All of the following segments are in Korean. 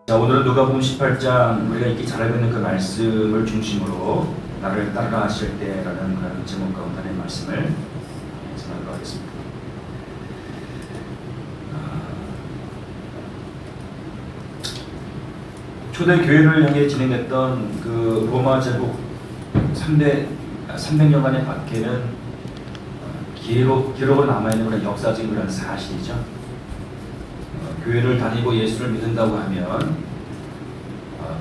자, 오늘은 누가복음 18장 우리가 읽기 잘 알고 있는 그 말씀을 중심으로 나를 따르라 하실 때라는 그런 제목 가운데 말씀을 전하도록 하겠습니다. 초대 교회를 향해 진행됐던 그 로마 제국 300년간의 박해는 기록으로 남아있는 그런 역사적인 그런 사실이죠. 교회를 다니고 예수를 믿는다고 하면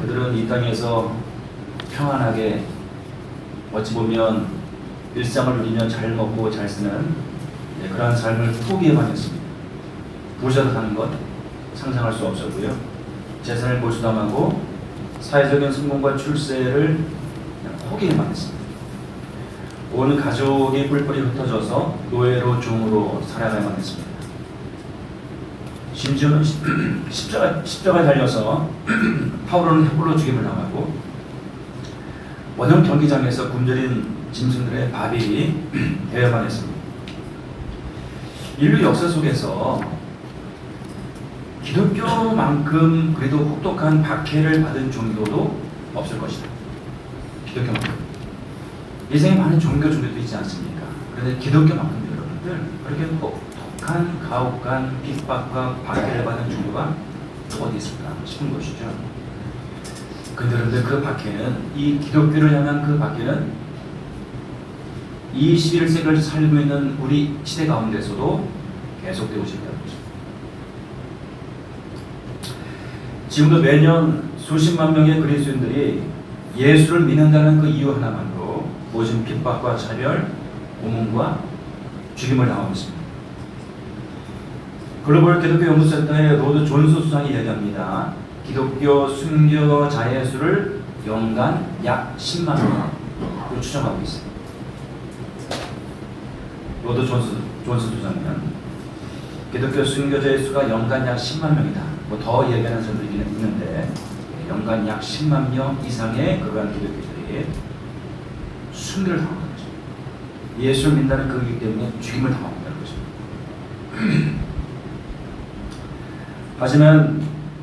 그들은 이 땅에서 평안하게 어찌 보면 일상을 누리며 잘 먹고 잘 쓰는 그러한 삶을 포기해만 했습니다. 부자로 사는 것 상상할 수 없었고요. 재산을 몰수당하고 사회적인 성공과 출세를 포기해만 했습니다. 온 가족이 뿔뿔이 흩어져서 노예로 종으로 살아가야만 했습니다. 심지어는 십자가에 달려서 파울은 횃불로 죽임을 당하고 원형 경기장에서 굶주린 짐승들의 밥이 되어야만 했습니다. 인류 역사 속에서 기독교만큼 그래도 혹독한 박해를 받은 종교도 없을 것이다. 기독교만큼. 예생에 많은 종교도 있지 않습니까? 그런데 기독교만큼 여러분들 그렇게 혹독한 가혹한 핍박과 박해를 받은 종교가 또 어디 있을까 싶은 것이죠. 근데 여러분들 그 박해는, 이 기독교를 향한 그 박해는 21세기를 살고 있는 우리 시대 가운데서도 계속되고 있다는 것입니다. 지금도 매년 수십만 명의 그리스도인들이 예수를 믿는다는 그 이유 하나만으로 모진 핍박과 차별, 고문과 죽임을 당하고 있습니다. 글로벌 기독교 연구센터의 로드 존스 수장이 이야기합니다. 기독교 순교자의 수를 연간 약 10만 명으로 추정하고 있습니다. 로드 존스 수장은 기독교 순교자의 수가 연간 약 10만 명이다. 뭐 더 얘기하는 사람들이 있는데 연간 약 10만 명 이상의 그러한 기독교자들이 순교를 당하는 거죠. 예수를 믿는다는 그이기 때문에 죽임을 당하고 있다는 것입니다. 하지만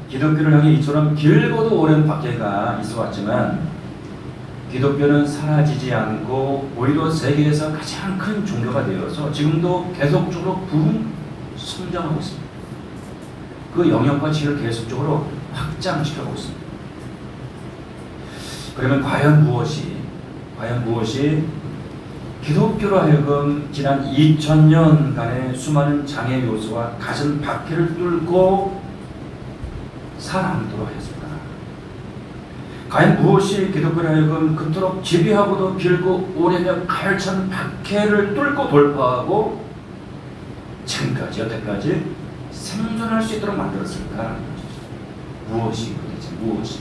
기독교를 향해 이처럼 길고도 오랜 박해가 있어왔지만 기독교는 사라지지 않고 오히려 세계에서 가장 큰 종교가 되어서 지금도 계속적으로 성장하고 있습니다. 그 영역과 지혜를 계속적으로 확장시켜가고 있습니다. 그러면 과연 무엇이 기독교로 하여금 지난 2000년간의 수많은 장애 요소와 가진 박해를 뚫고 살아남도록 했을까? 과연 무엇이 기독교로 하여금 그토록 지배하고도 길고 오래며 가열찬 박해를 뚫고 돌파하고 지금까지 여태까지 생존할 수 있도록 만들었을까라는 것이죠. 무엇이 도대체 무엇이?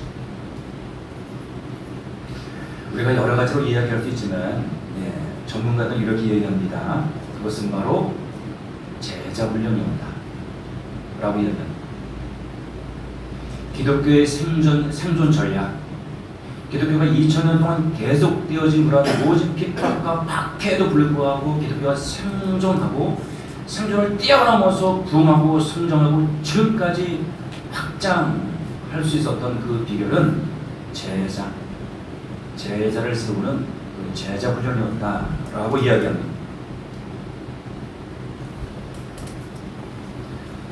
우리가 여러 가지로 이야기할 수 있지만 전문가들은 이렇게 이야기합니다. 그것은 바로 제자 훈련이었다 라고 이야기합니다. 기독교의 생존 전략, 기독교가 2000년 동안 계속되어진 그런 모진 핍박과 박해에도 불구하고 기독교가 생존을 뛰어넘어서 부흥하고 성장하고 지금까지 확장할 수 있었던 그 비결은 제자를 세우는 그 제자 훈련이었다라고 이야기합니다.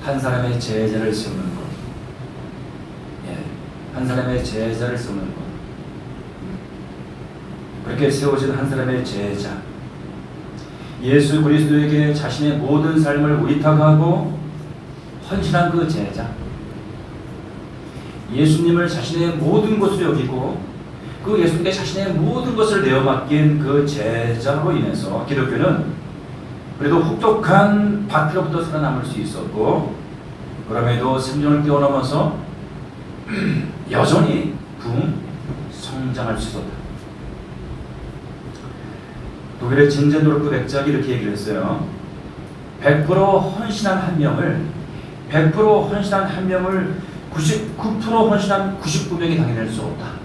한 사람의 제자를 세우는 것, 한 사람의 제자를 세우는 것, 그렇게 세워진 한 사람의 제자, 예수 그리스도에게 자신의 모든 삶을 위탁하고 헌신한 그 제자, 예수님을 자신의 모든 것으로 여기고 그 예수님께 자신의 모든 것을 내어 맡긴 그 제자로 인해서 기독교는 그래도 혹독한 박해로부터 살아남을 수 있었고, 그럼에도 생존을 뛰어넘어서 여전히 성장할 수 있었다. 독일의 진젠도르프 백작이 이렇게 얘기를 했어요. 100% 헌신한 한 명을 99% 헌신한 99명이 당해낼 수 없다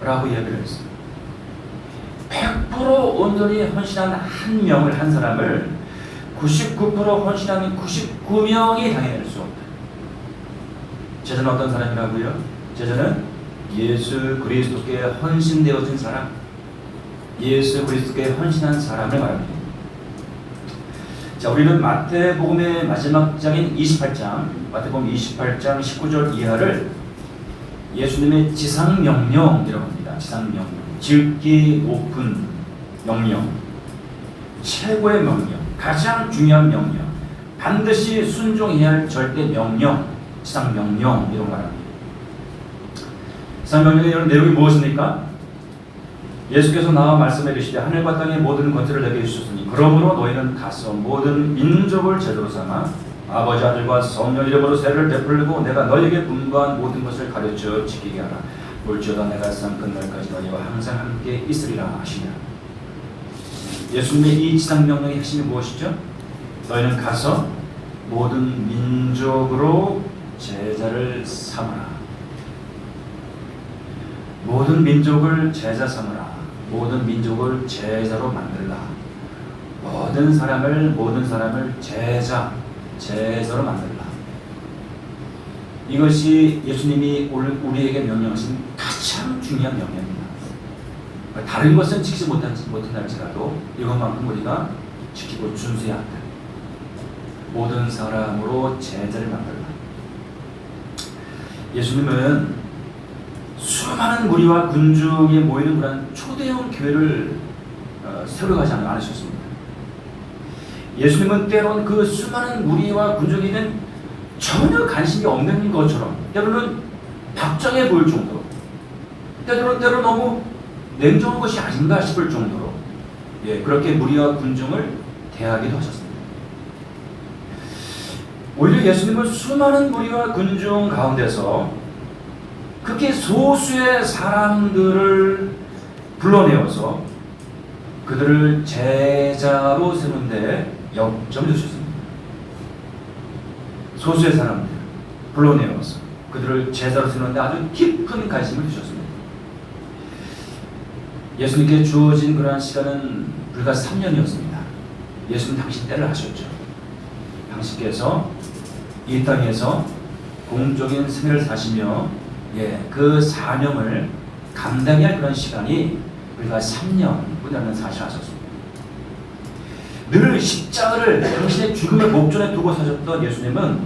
라고 이야기를 했어요. 100% 온전히 헌신한 한 사람을 99% 헌신한 99명이 당해낼 수 없다. 제자는 어떤 사람이라고요? 제자는 예수 그리스도께 헌신되어진 사람, 예수 그리스도께 헌신한 사람을 말합니다. 자, 우리는 마태복음의 마지막 장인 28장, 마태복음 28장 19절 이하를 예수님의 지상명령이라고 합니다. 지상명령, 질기 높은 명령, 최고의 명령, 가장 중요한 명령, 반드시 순종해야 할 절대 명령, 지상명령 이런 말합니다. 지상명령의 이런 내용이 무엇입니까? 예수께서 나와 말씀해 주시되 하늘과 땅의 모든 것들을 내게 주셨으니 그러므로 너희는 가서 모든 민족을 제자로 삼아 아버지 아들과 성령 이름으로 세례를 베풀고 내가 너희에게 분부한 모든 것을 가르쳐 지키게 하라. 볼지어다 내가 세상 끝날까지 너희와 항상 함께 있으리라 하시냐. 예수님의 이 지상명령의 핵심이 무엇이죠? 너희는 가서 모든 민족으로 제자를 삼아라. 모든 민족을 제자 삼으라. 모든 민족을 제자로 만들라. 모든 사람을 제자로 만들라. 이것이 예수님이 우리에게 명령하신 가장 중요한 명령입니다. 다른 것은 지키지 못한다할지라도 이것만큼 우리가 지키고 준수해야 한다. 모든 사람으로 제자를 만들라. 예수님은 수많은 무리와 군중이 모이는 그런 초대형 교회를 세워가지 않으셨습니다. 예수님은 때론 그 수많은 무리와 군중에는 전혀 관심이 없는 것처럼, 때로는 박정해 보일 정도로, 때로는 너무 냉정한 것이 아닌가 싶을 정도로 그렇게 무리와 군중을 대하기도 하셨습니다. 오히려 예수님은 수많은 무리와 군중 가운데서 그렇게 소수의 사람들을 불러내어서 그들을 제자로 세우는데 역점을 두셨습니다. 소수의 사람들 불러내어서 그들을 제자로 세우는데 아주 깊은 관심을 두셨습니다. 예수님께 주어진 그러한 시간은 불과 3년이었습니다. 예수님 당신 때를 하셨죠. 당신께서 이 땅에서 공적인 생애를 사시며 그 사명을 감당해야 할 그런 시간이 불과 3년이라는 사실을 하셨습니다. 늘 십자가를 당신의 죽음을 목전에 두고 사셨던 예수님은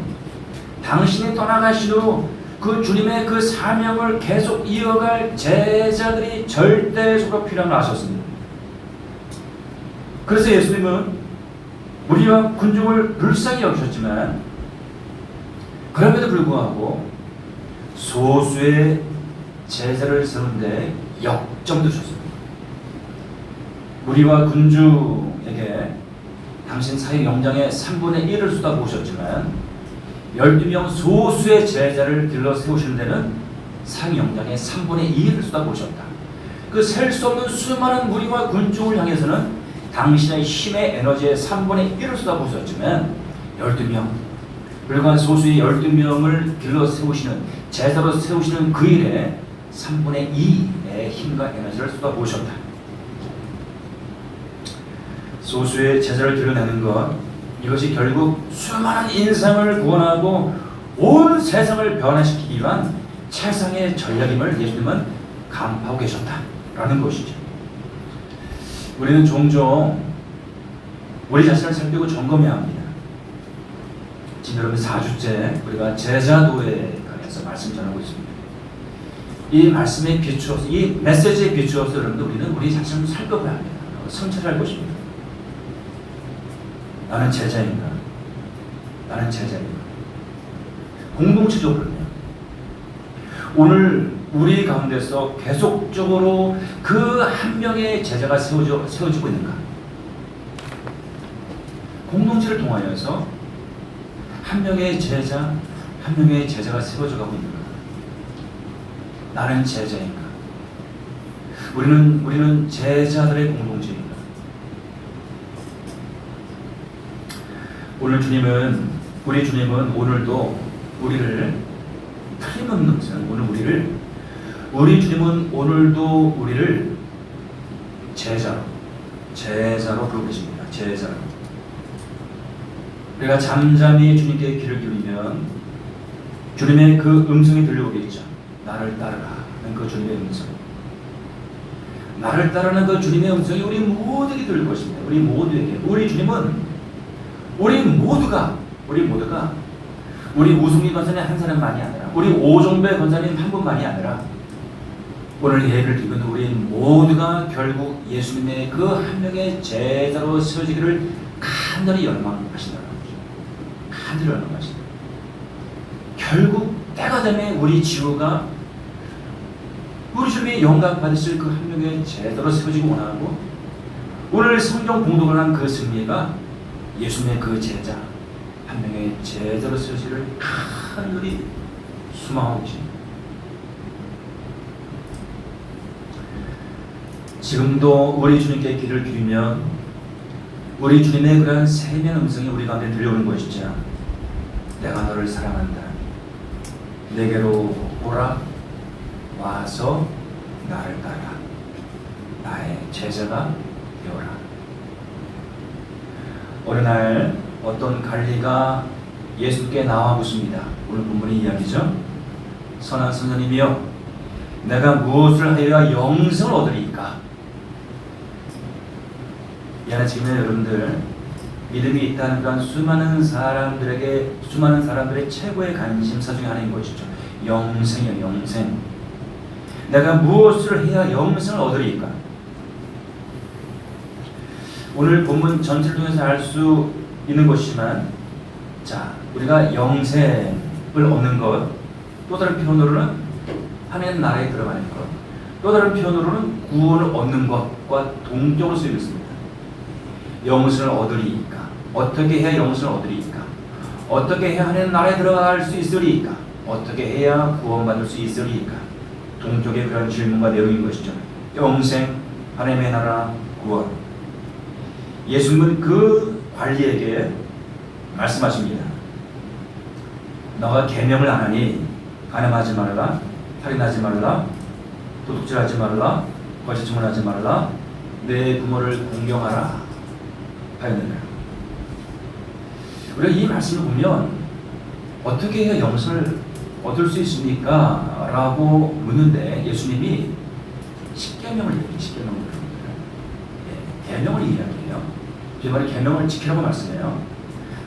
당신이 떠나가신 후 그 주님의 그 사명을 계속 이어갈 제자들이 절대적으로 필요함을 아셨습니다. 그래서 예수님은 무리와 군중을 불쌍히 여기셨지만 그럼에도 불구하고 소수의 제자를 세우는데 역점도 주셨습니다. 무리와 군주에게 당신 사역 영장의 3분의 1을 쏟아부으셨지만 12명 소수의 제자를 길러 세우시는 데는 사역 영장의 3분의 2를 쏟아부으셨다. 그 셀 수 없는 수많은 무리와 군중을 향해서는 당신의 힘의 에너지의 3분의 1을 쏟아부으셨지만 12명, 불과 소수의 12명을 길러 세우시는, 제자로 세우시는 그 일에 3분의 2의 힘과 에너지를 쏟아부으셨다. 소수의 제자를 길러내는 것, 이것이 결국 수많은 인생을 구원하고 온 세상을 변화시키기 위한 최상의 전략임을 예수님은 간파하고 계셨다라는 것이죠. 우리는 종종 우리 자신을 살피고 점검해야 합니다. 지금 여러분 4주째 우리가 제자도에 관해서 말씀 전하고 있습니다. 이 말씀에 비추어서, 이 메시지에 비추어서 여러분들 우리는 우리 자신을 살펴봐야 합니다. 성찰할 것입니다. 나는 제자인가? 나는 제자인가? 공동체적으로요. 오늘 우리 가운데서 계속적으로 그 한 명의 제자가 세워지고 있는가? 공동체를 통하여서 한 명의 제자가 세워져 가고 있는가? 나는 제자인가? 우리는 제자들의 공동체입니다. 우리 주님은 오늘도 우리를 틀림없는 것은 우리 주님은 오늘도 우리를 제자로 부르고 계십니다. 제자로. 우리가 잠잠히 주님께 귀를 기울이면 주님의 그 음성이 들려오겠죠. 나를 따르라 하는 그 주님의 음성. 나를 따르는 그 주님의 음성이 우리 모두에게 들릴 것입니다. 우리 모두에게. 우리 주님은 우리 모두가 우리 우승리 권사님 한 사람만이 아니라 우리 오종배 권사님 한 분만이 아니라 오늘 예배를 드리는 우리 모두가 결국 예수님의 그 한 명의 제자로 세워지기를 간절히 열망하신다는 거죠. 간절히 열망하신다. 결국 때가 되면 우리 지구가 우리 주님의 영광 받으실 그 한 명의 제자로 세워지기 원하고 오늘 성경 공독을 한 그 승리가 예수님의 그 제자 한 명의 제자로 세워지기를 간절히 소망하고 계십니다. 지금도 우리 주님께 귀를 기울이면 우리 주님의 그러한 세미한 음성이 우리 가운데 들려오는 것이죠. 내가 너를 사랑한다. 내게로 오라. 와서 나를 따라. 나의 제자가 되어라. 어느 날 어떤 관리가 예수께 나와 묻습니다. 오늘 본문의 이야기죠. 선한 선생님이여, 내가 무엇을 하여야 영생을 얻으리이까? 이 안에 지금 여러분들 믿음이 있다는 그런 수많은 사람들의 최고의 관심사 중에 하나인 것이죠. 영생이요, 영생. 내가 무엇을 해야 영생을 얻으리이까? 오늘 본문 전체를 통해서 알 수 있는 것이지만, 자, 우리가 영생을 얻는 것, 또 다른 표현으로는 하나님 나라에 들어가는 것, 또 다른 표현으로는 구원을 얻는 것과 동격으로 쓰이고 있습니다. 영생을 얻으리이까? 어떻게 해야 영생을 얻으리이까? 어떻게 해야 하나님 나라에 들어갈 수 있으리이까? 어떻게 해야 구원받을 수 있으리이까? 동격의 그런 질문과 내용인 것이죠. 영생, 하나님의 나라, 구원. 예수님은 그 관리에게 말씀하십니다. 너가 계명을 안 하니 간음하지 말라, 살인하지 말라, 도둑질하지 말라, 거짓 증언하지 말라, 내 부모를 공경하라 하였느냐. 우리가 이 말씀을 보면 어떻게 해야 영생을 얻을 수 있습니까? 라고 묻는데 예수님이 십계명을 얘기해요. 십계명을. 계명을 이야기해요. 그 말에 계명을 지키라고 말씀해요.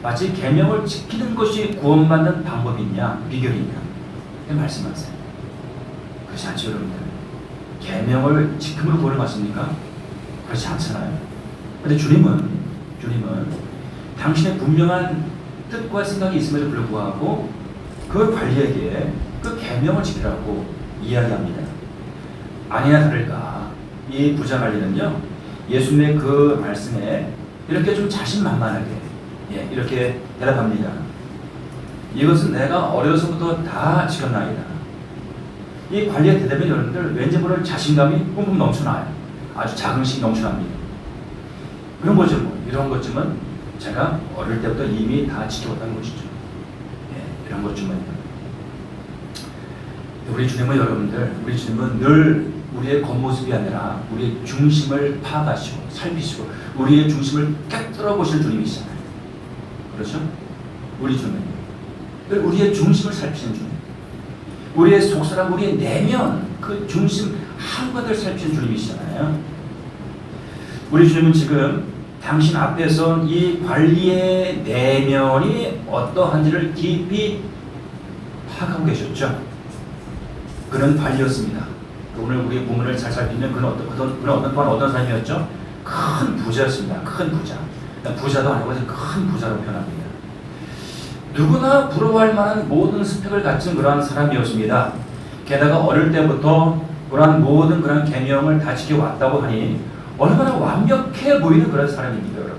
마치 계명을 지키는 것이 구원받는 방법이냐, 비결이냐 말씀하세요. 그렇지 않죠, 여러분들. 계명을 지킴으로 구원을 받습니까? 그렇지 않잖아요. 그런데 주님은 당신의 분명한 뜻과 생각이 있음에도 불구하고 그 관리에게 그 계명을 지키라고 이야기합니다. 아니나 다를까 이 부자 관리는요, 예수님의 그 말씀에 이렇게 좀 자신만만하게 이렇게 대답합니다. 이것은 내가 어려서부터 다 지켰나이다. 이 관리의 대답에 여러분들 왠지 모를 자신감이 뿜뿜 넘쳐나요. 아주 자긍심이 넘쳐납니다. 그런 거죠. 이런 것쯤은 제가 어릴 때부터 이미 다 지켜왔다는 것이죠. 이런 것쯤은. 우리 주님은 여러분들, 우리 주님은 늘 우리의 겉모습이 아니라 우리의 중심을 파악하시고 살피시고 우리의 중심을 깨뜨려 보실 주님이시잖아요. 그렇죠? 우리 주님은 늘 우리의 중심을 살피시는 주님, 우리의 속사람, 우리의 내면 그 중심 한가득 살피시는 주님이시잖아요. 우리 주님은 지금 당신 앞에서 이 관리의 내면이 어떠한지를 깊이 파악하고 계셨죠. 그는 관리였습니다. 오늘 우리 본문을 잘 살피면 그는 어떤 사람이었죠? 큰 부자였습니다. 큰 부자. 부자도 아니고 큰 부자로 표현합니다. 누구나 부러워할 만한 모든 스펙을 갖춘 그러한 사람이었습니다. 게다가 어릴 때부터 그러한 모든 그런 계명을 다 지켜왔다고 하니 얼마나 완벽해 보이는 그런 사람입니다, 여러분.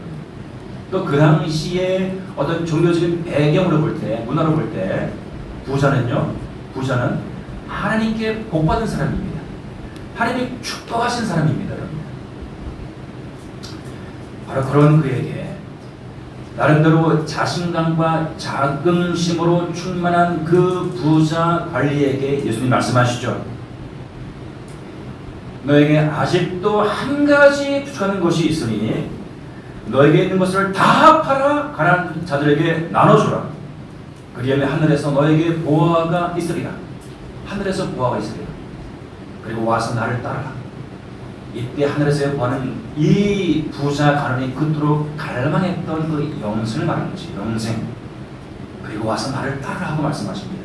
또 그 당시에 어떤 종교적인 배경으로 볼 때, 문화로 볼 때, 부자는 하나님께 복받은 사람입니다. 하나님이 축복하신 사람입니다, 여러분. 바로 그런 그에게 나름대로 자신감과 자긍심으로 충만한 그 부자 관리에게 예수님이 말씀하시죠. 너에게 아직도 한 가지 부족한 것이 있으니 너에게 있는 것을 다 팔아 가난한 자들에게 나눠주라. 그리하면 하늘에서 너에게 보화가 있으리라. 하늘에서 보화가 있으리라. 그리고 와서 나를 따르라. 이때 하늘에서의 보화는 이 부자 가론이 그토록 갈망했던 그 영생을 말하는 것이 영생. 그리고 와서 나를 따르라 하고 말씀하십니다.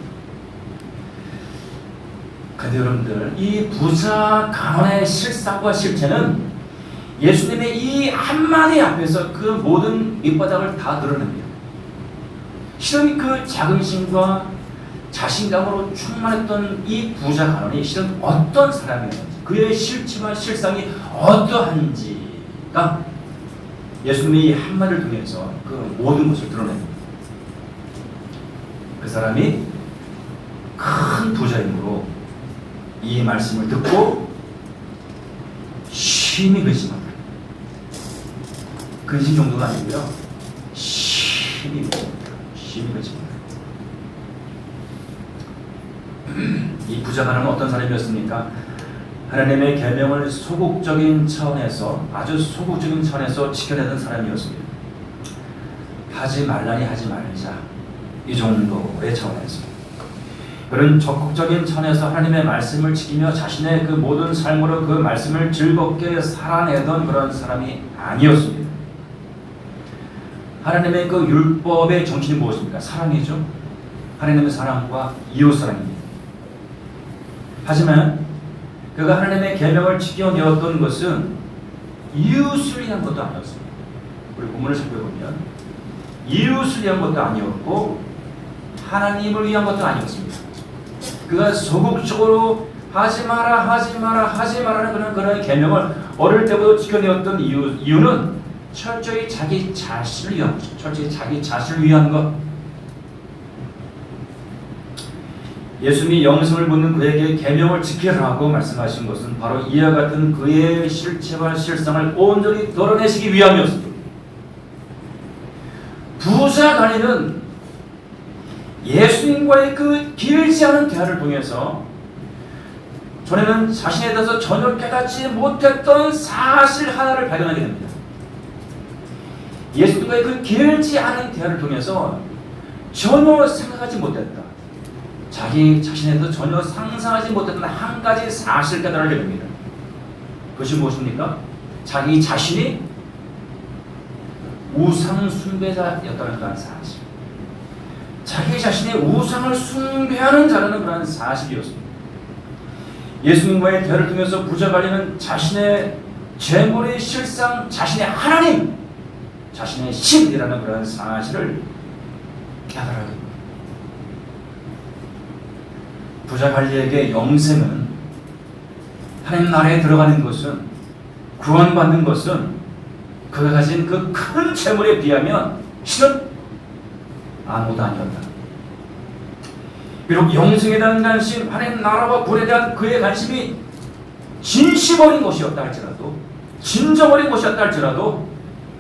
그런데 여러분들, 이 부자 가론의 실상과 실체는 예수님의 이 한마디 앞에서 그 모든 밑바닥을 다 드러냅니다. 실은 그 자긍심과 자신감으로 충만했던 이 부자 가론이 실은 어떤 사람이었는지, 그의 실체와 실상이 어떠한지가 예수님이 이 한마디를 통해서 그 모든 것을 드러냅니다. 그 사람이 큰 부자이므로 이 말씀을 듣고 심히 근심합니다. 근심 정도가 아니고요, 심히 근심합니다. 심히 근심합니다. 이 부자 가론은 어떤 사람이었습니까? 하나님의 계명을 소극적인 차원에서, 아주 소극적인 차원에서 지켜내던 사람이었습니다. 하지 말라니 하지 말자, 이 정도의 차원에서. 그런 적극적인 차원에서 하나님의 말씀을 지키며 자신의 그 모든 삶으로 그 말씀을 즐겁게 살아내던 그런 사람이 아니었습니다. 하나님의 그 율법의 정신이 무엇입니까? 사랑이죠. 하나님의 사랑과 이웃사랑입니다. 하지만 그가 하나님의 계명을 지켜내었던 것은 이웃을 위한 것도 아니었습니다. 우리 본문을 살펴보면 이웃을 위한 것도 아니었고 하나님을 위한 것도 아니었습니다. 그가 소극적으로 하지 마라, 하지 마라, 하지 마라는 그런 계명을 어릴 때부터 지켜내었던 이유는 철저히 자기 자신을 위한 것이죠. 철저히 자기 자신을 위한 것. 예수님이 영생을 묻는 그에게 계명을 지키라고 말씀하신 것은 바로 이와 같은 그의 실체와 실상을 온전히 드러내시기 위함이었습니다. 부자 가론은 예수님과의 그 길지 않은 대화를 통해서 전에는 자신에 대해서 전혀 깨닫지 못했던 사실 하나를 발견하게 됩니다. 예수님과의 그 길지 않은 대화를 통해서 전혀 생각하지 못했다, 자기 자신에 대해서 전혀 상상하지 못했던 한 가지 사실을 깨달게 됩니다. 그것이 무엇입니까? 자기 자신이 우상 숭배자였다는 그런 사실. 자기 자신이 우상을 숭배하는 자라는 그런 사실이었습니다. 예수님과의 대화를 통해서 부자 가론은 자신의 재물의 실상, 자신의 하나님, 자신의 신이라는 그런 사실을 깨달아야 됩니다. 부자 가론에게 영생은, 하나님 나라에 들어가는 것은, 구원받는 것은 그가 가진 그 큰 재물에 비하면 실은 아무도 아니었다. 비록 영생에 대한 관심, 하나님 나라와 구원에 대한 그의 관심이 진심 어린 것이었다 할지라도, 진정 어린 것이었다 할지라도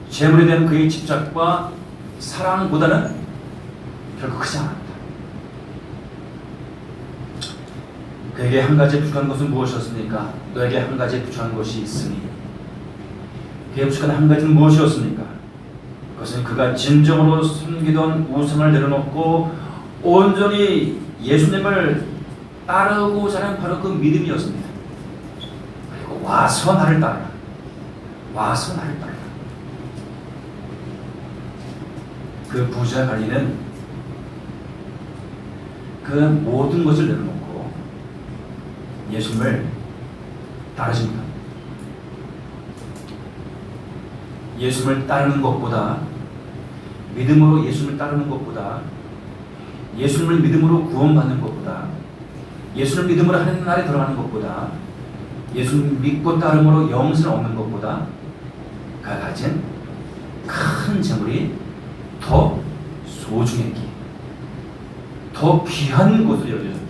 재물에 대한 그의 집착과 사랑보다는 결코 크지 않았다. 그에게 한 가지 부족한 것은 무엇이었습니까? 너에게 한 가지 부족한 것이 있으니, 그의 부족한 한 가지는 무엇이었습니까? 그것은 그가 진정으로 섬기던 우상을 내려놓고 온전히 예수님을 따르고자 하는 바로 그 믿음이었습니다. 그리고 와서 나를 따르라, 와서 나를 따르라. 그 부자 가론은 그 모든 것을 내려놓고 예수님을 따르십니다. 예수님을 따르는 것보다, 믿음으로 예수님을 따르는 것보다, 예수님을 믿음으로 구원받는 것보다, 예수님을 믿음으로 하나님 나라에 들어가는 것보다, 예수님을 믿고 따름으로 영생을 얻는 것보다 그가 가진 큰 재물이 더 소중했기에, 더 귀한 것으로 여겨졌기에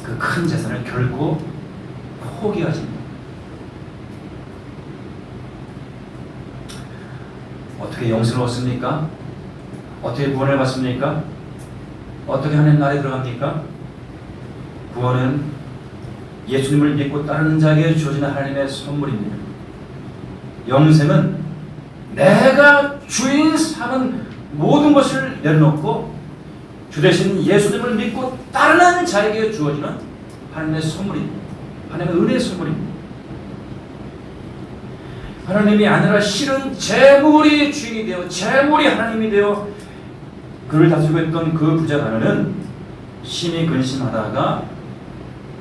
그 큰 재산을 결코 포기하지 못합니다. 어떻게 영생을 얻습니까? 어떻게 구원을 받습니까? 어떻게 하나님 나라에 들어갑니까? 구원은 예수님을 믿고 따르는 자에게 주어지는 하나님의 선물입니다. 영생은 내가 주인 삼은 모든 것을 내려놓고 주 대신 예수님을 믿고 따르는 자에게 주어지는 하나님의 선물입니다. 하나님의 은혜의 선물입니다. 하나님이 아니라 실은 재물이 주인이 되어 재물이 하나님이 되어 그를 다스리고 있던 그 부자가는 심히 근심하다가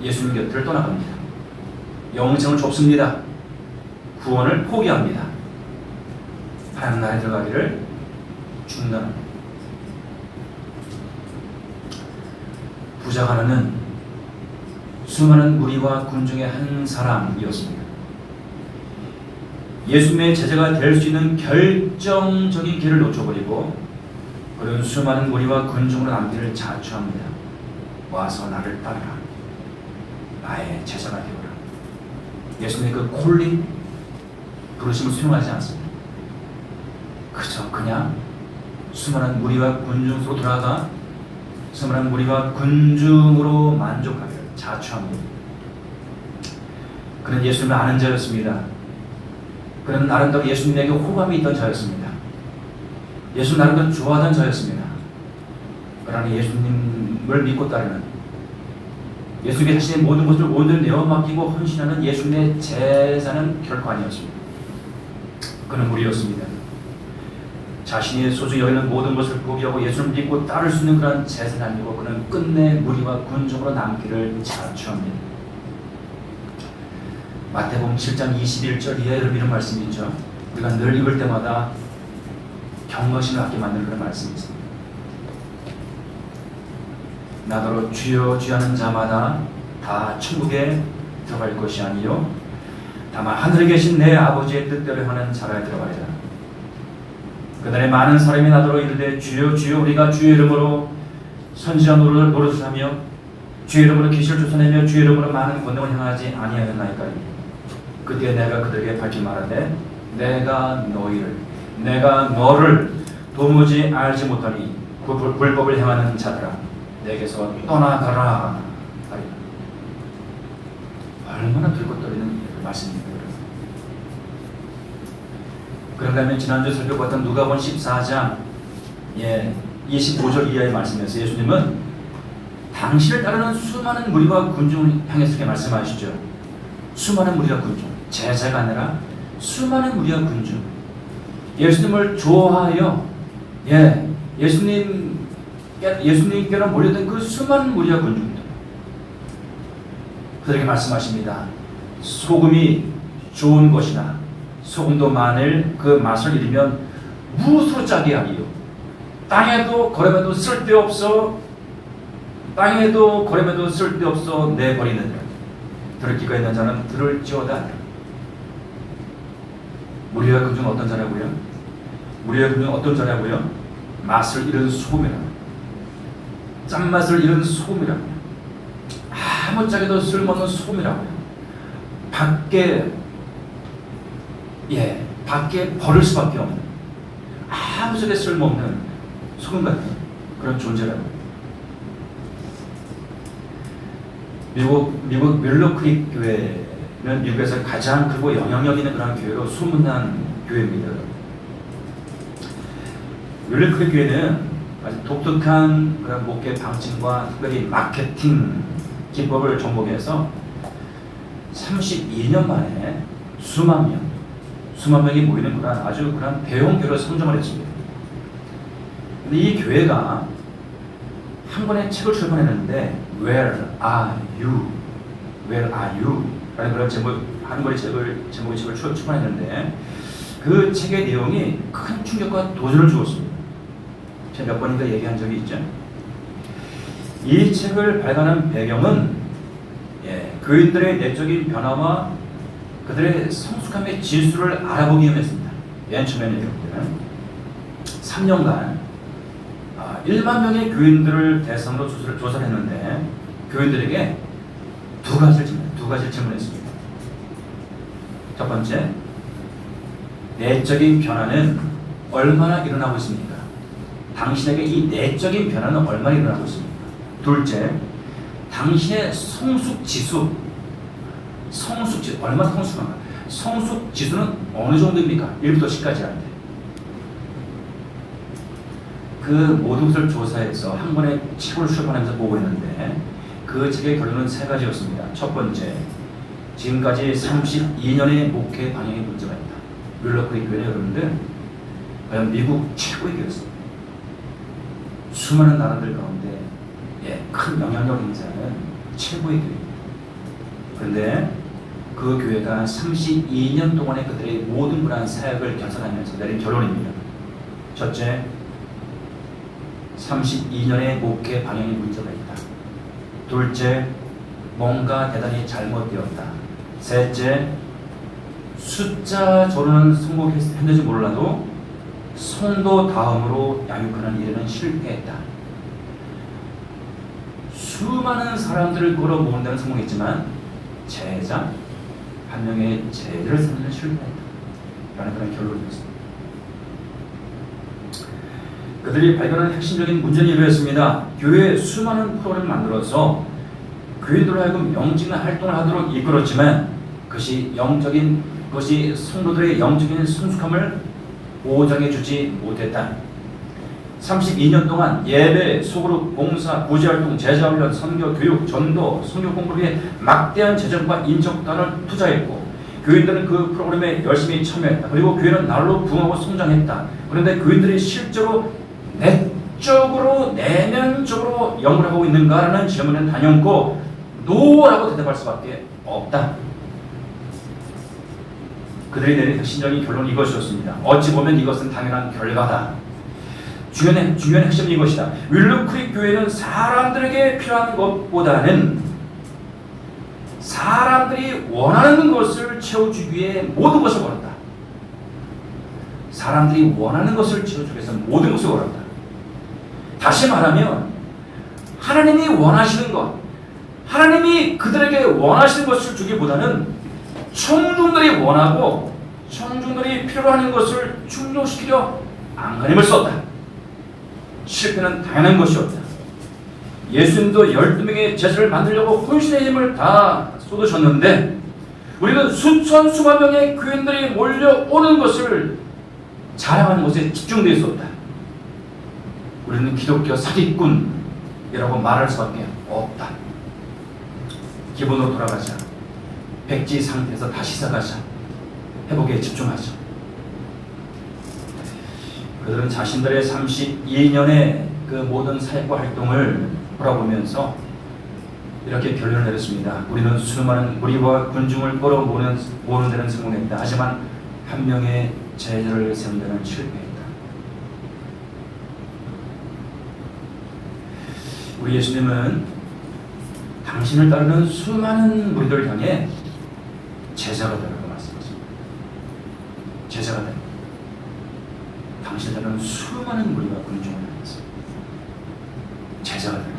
예수님 곁을 떠나갑니다. 영생을 좁습니다. 구원을 포기합니다. 하나님 나라에 들어가기를 중단합니다. 부자가는 수많은 무리와 군 중의 한 사람이었습니다. 예수님의 제자가 될 수 있는 결정적인 길을 놓쳐버리고 그런 수많은 무리와 군 중으로 남기를 자처합니다. 와서 나를 따르라. 나의 제자가 되어라. 예수님의 그 콜링, 부르심을 수용하지 않습니다. 그저 그냥 수많은 무리와 군중으로 돌아가 수많은 무리와 군중으로 만족하기를 자처합니다. 그는 예수님을 아는 자였습니다. 그는 나름대로 예수님에게 호감이 있던 자였습니다. 예수 나름대로 좋아하던 자였습니다. 그러나 예수님을 믿고 따르는 예수님의 자신의 모든 것을 온전히 내어 맡기고 헌신하는 예수님의 제자는 결코 아니었습니다. 그는 무리였습니다. 자신이 소중히 여기는 모든 것을 포기하고 예수를 믿고 따를 수 있는 그런 제자는 아니고 그는 끝내 무리와 군중으로 남기를 자처합니다. 마태복음 7장 21절 이하를 이런 말씀이 있죠. 우리가 늘 읽을 때마다 경거심을 갖게 만드는 그런 말씀이 있습니다. 나더러 주여 주여 하는 자마다 다 천국에 들어갈 것이 아니요 다만 하늘에 계신 내 아버지의 뜻대로 하는 자라에 들어가리라. 그날에 많은 사람이 나더러 이르되 주여 주여 우리가 주의 이름으로 선지자 노릇을 하며 주의 이름으로 계시를 쫓아내며 주의 이름으로 많은 권능을 행하지 아니하였나이까. 그때 내가 그들에게 밝히 말하되 내가 너를 도무지 알지 못하니 그 불법을 행하는 자들아 내게서 떠나가라 하리라. 얼마나 들고 떨리는 말씀입니다. 그런가 하면 지난주에 살펴봤던 누가복음 14장 25절 이하의 말씀에서 예수님은 당신을 따르는 수많은 무리와 군중을 향해서 이렇게 말씀하시죠. 수많은 무리와 군중, 제자가 아니라 수많은 무리와 군중, 예수님을 좋아하여 예수님께로 몰려든 그 수많은 무리와 군중들, 그들에게 말씀하십니다. 소금이 좋은 것이나 소금도 만일 그 맛을 잃으면 무엇으로 짜게 하리요. 땅에도 거름에도 쓸데없어 내버리느니라. 들을 귀가 있는 자는 들을지어다. 무리와 군중은 어떤 자라고요? 무리와 군중은 어떤 자라고요? 맛을 잃은 소금이라. 짠맛을 잃은 소금이라. 아무짝에도 쓸모없는 소금이라고요. 밖에 버릴 수밖에 없는 아무짝에 쓸모없는 소금 같은 그런 존재라고. 미국 뮬러크릭 교회는 미국에서 가장 크고 영향력 있는 그런 교회로 소문난 교회입니다. 뮬러크릭 교회는 아주 독특한 그런 목회 방침과 특별히 마케팅 기법을 접목해서 32년 만에 수만 명이 모이는 그런 아주 그런 대형교회로 성장을 했습니다. 근데 이 교회가 한 권의 책을 출판했는데 Where are you? 라는 그런 한 권의 제목의 책을 출판했는데 그 책의 내용이 큰 충격과 도전을 주었습니다. 제가 몇 번인가 얘기한 적이 있죠. 이 책을 발간한 배경은 교인들의 내적인 변화와 그들의 성숙함의 지수를 알아보기 위함이었습니다. 맨 처음에는 3년간 1만 명의 교인들을 대상으로 조사를 했는데 교인들에게 두 가지를 질문했습니다. 첫 번째, 내적인 변화는 얼마나 일어나고 있습니까? 당신에게 이 내적인 변화는 얼마나 일어나고 있습니까? 둘째, 당신의 성숙지수 얼마나 성숙한가? 성숙지수는 어느 정도입니까? 1부터 10까지 하는데 그 모든 것을 조사해서 한 권의 책을 출판하면서 보고했는데 그 책의 결론은 세 가지였습니다. 첫 번째, 지금까지 32년의 목회 방향에 문제가 있다. 뮬러크리 교회는 여러분들 과연 미국 최고의 교회였습니다. 수많은 나라들 가운데 큰 영향력을 행사하는 최고의 교회입니다. 그런데 그 교회가 32년 동안의 그들의 모든 그러한 사역을 결산하면서 내린 결론입니다. 첫째, 32년의 목회 방향에 문제가 있다. 둘째, 뭔가 대단히 잘못되었다. 셋째, 숫자 조로는 성공했는지 몰라도 성도 다음으로 양육하는 일에는 실패했다. 수많은 사람들을 끌어 모으는 데는 성공했지만 제자 한 명의 제자를 삼는 데는 실패했다. 라는 그런 결론이었습니다. 그들이 발견한 핵심적인 문제는 이러했습니다. 교회에 수많은 프로그램을 만들어서 교인들로 하여금 영적인 활동을 하도록 이끌었지만 그것이 성도들의 영적인 성숙함을 보장해주지 못했다. 32년 동안 예배, 소그룹, 봉사, 구제활동, 제자훈련, 선교, 교육, 전도, 성교 공부에 막대한 재정과 인적단을 투자했고 교인들은 그 프로그램에 열심히 참여했다. 그리고 교회는 날로 부흥하고 성장했다. 그런데 교인들이 실제로 내적으로 내면적으로 영을 하고 있는가라는 질문은 단연코 노라고 대답할 수밖에 없다. 그들이 내린 핵심적인 결론이 이것이었습니다. 어찌 보면 이것은 당연한 결과다. 중요한 핵심은 이것이다. 윌로크릭 교회는 사람들에게 필요한 것보다는 사람들이 원하는 것을 채워주기 위해 모든 것을 걸었다. 사람들이 원하는 것을 채워주기 위해서 모든 것을 걸었다. 다시 말하면 하나님이 원하시는 것, 하나님이 그들에게 원하시는 것을 주기보다는 청중들이 원하고 청중들이 필요로 하는 것을 충족시키려 안간힘을 썼다. 실패는 당연한 것이었다. 예수님도 12명의 제자를 만들려고 혼신의 힘을 다 쏟으셨는데 우리는 수천 수만 명의 교인들이 몰려오는 것을 자랑하는 것에 집중되어 있었다. 우리는 기독교 사기꾼이라고 말할 수밖에 없다. 기본으로 돌아가자. 백지 상태에서 다시 시작하자. 회복에 집중하자. 그들은 자신들의 32년의 그 모든 사역과 활동을 돌아보면서 이렇게 결론을 내렸습니다. 우리는 수많은 무리와 군중을 끌어모으는 데는 성공했다. 하지만 한 명의 제자를 세우는 데는 실패했다. 우리 예수님은 당신을 따르는 수많은 무리들을 향해 제자가 되라고 말씀하십니다. 제자가 되라. 당신을 따르는 수많은 무리와 군중을 향해서 제자가 되라.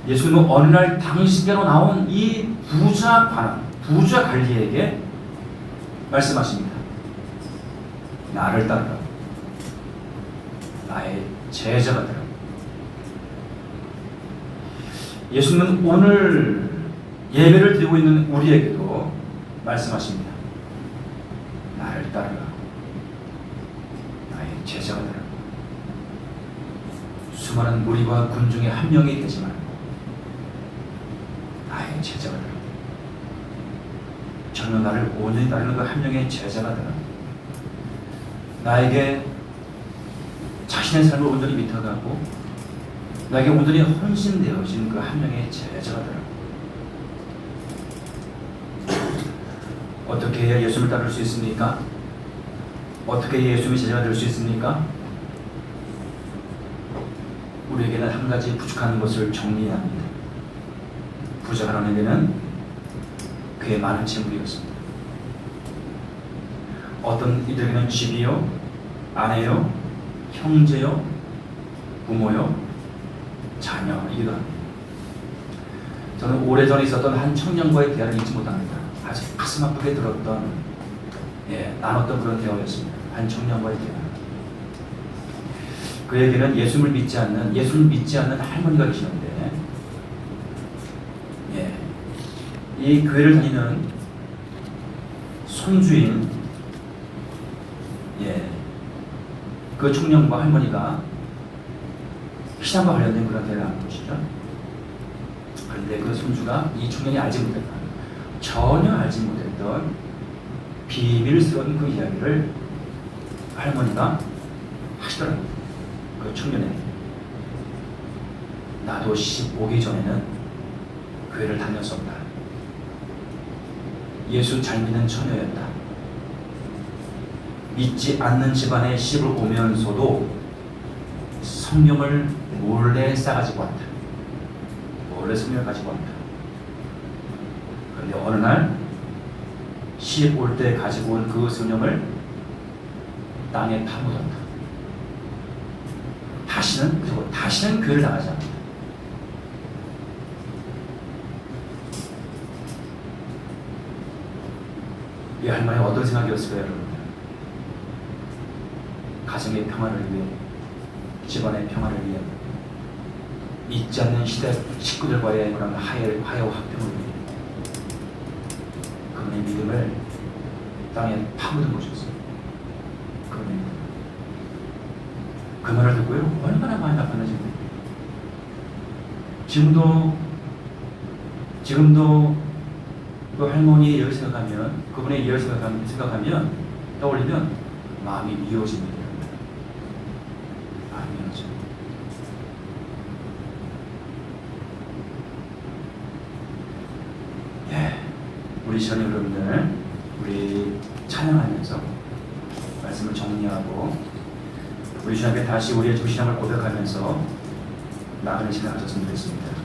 예수님은 어느 날 당신께로 나온 이 부자 관리에게 말씀하십니다. 나를 따르라. 나의 제자가 되라. 예수님은 오늘 예배를 드리고 있는 우리에게도 말씀하십니다. 나를 따르라. 나의 제자가 되라. 수많은 무리와 군중의 한 명이 되지 말고 나의 제자가 되라. 저는 나를 온전히 따르는 그 한 명의 제자가 되라. 나에게 자신의 삶을 온전히 믿어가고 나에게 온전히 헌신되어진 그 한 명의 제자가 되라. 어떻게 해야 예수님을 따를 수 있습니까? 어떻게 해야 예수님의 제자가 될 수 있습니까? 우리에게는 한 가지 부족한 것을 정리해야 합니다. 부자가 하나님에게는 그의 많은 재물이었습니다. 어떤 이들에게는 집이요, 아내요, 형제요, 부모요, 자녀이기도 합니다. 저는 오래전에 있었던 한 청년과의 대화를 잊지 못합니다. 아주 가슴 아프게 들었던, 나눴던 그런 대화였습니다. 한 청년과의 대화. 그에게는 예수를 믿지 않는 할머니가 계시는데, 이 교회를 다니는 손주인 예, 그 청년과 할머니가 신앙과 관련된 그런 대화를 한 것이죠. 그런데 그 손주가 이 청년이 알지 못했던, 전혀 알지 못했던 비밀스러운 그 이야기를 할머니가 하시더라고요. 그 청년에게. 나도 시집 오기 전에는 교회를 다녔었다. 예수 잘 믿는 처녀였다. 믿지 않는 집안에 시집을 오면서도 성경을 몰래 싸가지고 왔다. 몰래 성경을 가지고 왔다. 그런데 어느 날 시집 올 때 가지고 온 그 성경을 땅에 파묻었다. 다시는 교회를 나가지 않는다. 이 할머니 어떤 생각이었을까요, 여러분? 가정의 평화를 위해, 집안의 평화를 위해, 믿지 않는 시대 식구들과의 그런 화해와 화평을 위해 그분의 믿음을 땅에 파묻은 것이었어요. 그분의 믿음. 그 말을 듣고요, 얼마나 많이 나타나지 모르겠어요. 지금도 그 할머니의 일을 생각하면, 그분의 일을 생각하면, 떠올리면 마음이 미워집니다. 마음이 미워져. 예, 우리 시청자 여러분들, 우리 찬양하면서 말씀을 정리하고 우리 주님 앞에 다시 우리의 주신함을 고백하면서 나가는 시간 가졌으면 좋겠습니다.